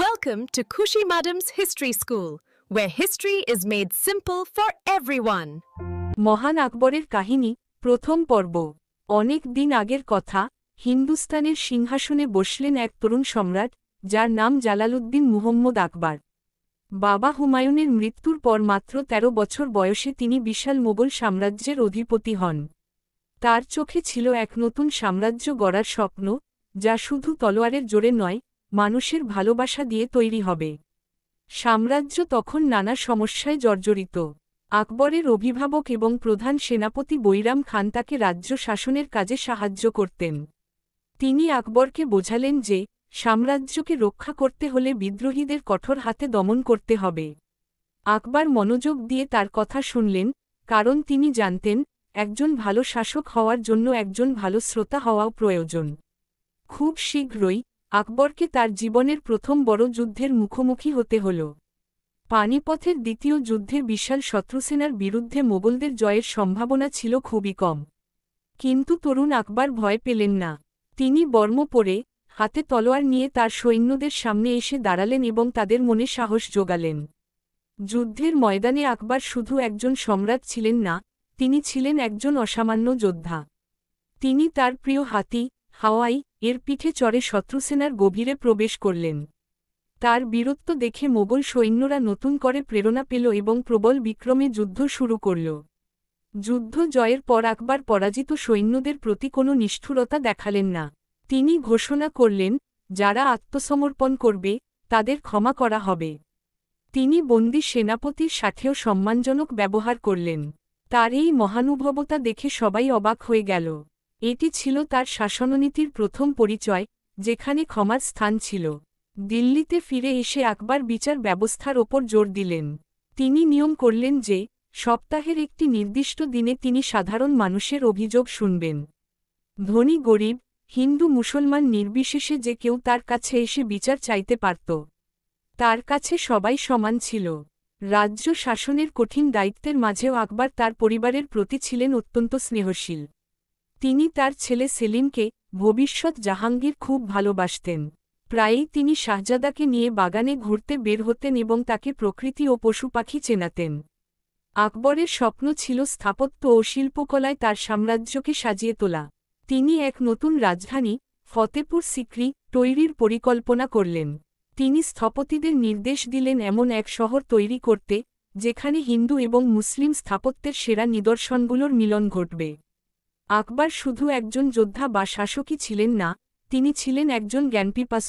Welcome to Khushi Madam's History School, where history is made simple for everyone. মহান আকবরের কাহিনী প্রথম পর্ব। অনেক দিন আগের কথা, হিন্দুস্তানের সিংহাসনে বসলেন এক তরুণ সম্রাট, যার নাম জালালউদ্দিন মুহম্মদ আকবর। বাবা হুমায়ুনের মৃত্যুর পর মাত্র ১৩ বছর বয়সে তিনি বিশাল মোগল সাম্রাজ্যের অধিপতি হন। তার চোখে ছিল এক নতুন সাম্রাজ্য গড়ার স্বপ্ন, যা শুধু তলোয়ারের জোরে নয়, মানুষের ভালোবাসা দিয়ে তৈরি হবে। সাম্রাজ্য তখন নানা সমস্যায় জর্জরিত। আকবরের অভিভাবক এবং প্রধান সেনাপতি বৈরাম খান তাকে রাজ্য শাসনের কাজে সাহায্য করতেন। তিনি আকবরকে বোঝালেন যে, সাম্রাজ্যকে রক্ষা করতে হলে বিদ্রোহীদের কঠোর হাতে দমন করতে হবে। আকবর মনোযোগ দিয়ে তার কথা শুনলেন, কারণ তিনি জানতেন, একজন ভালো শাসক হওয়ার জন্য একজন ভালো শ্রোতা হওয়াও প্রয়োজন। খুব শীঘ্রই আকবরকে তার জীবনের প্রথম বড় যুদ্ধের মুখোমুখি হতে হল। পানিপথের দ্বিতীয় যুদ্ধে বিশাল শত্রুসেনার বিরুদ্ধে মোগলদের জয়ের সম্ভাবনা ছিল খুবই কম। কিন্তু তরুণ আকবর ভয় পেলেন না। তিনি বর্ম পরে, হাতে তলোয়ার নিয়ে তার সৈন্যদের সামনে এসে দাঁড়ালেন এবং তাদের মনে সাহস জোগালেন। যুদ্ধের ময়দানে আকবর শুধু একজন সম্রাট ছিলেন না, তিনি ছিলেন একজন অসামান্য যোদ্ধা। তিনি তার প্রিয় হাতি, হাওয়াই এর পিঠে চড়ে শত্রুসেনার গভীরে প্রবেশ করলেন। তার বীরত্ব দেখে মোগল সৈন্যরা নতুন করে প্রেরণা পেল এবং প্রবল বিক্রমে যুদ্ধ শুরু করল। যুদ্ধ জয়ের পর আকবর পরাজিত সৈন্যদের প্রতি কোনো নিষ্ঠুরতা দেখালেন না। তিনি ঘোষণা করলেন, যারা আত্মসমর্পণ করবে, তাদের ক্ষমা করা হবে। তিনি বন্দী সেনাপতির সাথেও সম্মানজনক ব্যবহার করলেন। তার এই মহানুভবতা দেখে সবাই অবাক হয়ে গেল। এটি ছিল তার শাসননীতির প্রথম পরিচয়, যেখানে ক্ষমার স্থান ছিল। দিল্লিতে ফিরে এসে আকবর বিচার ব্যবস্থার ওপর জোর দিলেন। তিনি নিয়ম করলেন যে, সপ্তাহের একটি নির্দিষ্ট দিনে তিনি সাধারণ মানুষের অভিযোগ শুনবেন। ধনী গরিব, হিন্দু মুসলমান নির্বিশেষে যে কেউ তার কাছে এসে বিচার চাইতে পারত। তার কাছে সবাই সমান ছিল। রাজ্য শাসনের কঠিন দায়িত্বের মাঝেও আকবর তার পরিবারের প্রতি ছিলেন অত্যন্ত স্নেহশীল। তিনি তার ছেলে সেলিমকে, ভবিষ্যৎ জাহাঙ্গীর খুব ভালোবাসতেন। প্রায়ই তিনি শাহজাদাকে নিয়ে বাগানে ঘুরতে বের হতেন এবং তাকে প্রকৃতি ও পশু পাখি চেনাতেন। আকবরের স্বপ্ন ছিল স্থাপত্য ও শিল্পকলায় তার সাম্রাজ্যকে সাজিয়ে তোলা। তিনি এক নতুন রাজধানী, ফতেপুর সিক্রি, তৈরির পরিকল্পনা করলেন। তিনি স্থপতিদের নির্দেশ দিলেন এমন এক শহর তৈরি করতে, যেখানে হিন্দু এবং মুসলিম স্থাপত্যের সেরা নিদর্শনগুলোর মিলন ঘটবে। আকবর শুধু একজন যোদ্ধা বা শাসকই ছিলেন না, তিনি ছিলেন একজন জ্ঞানপিপাসু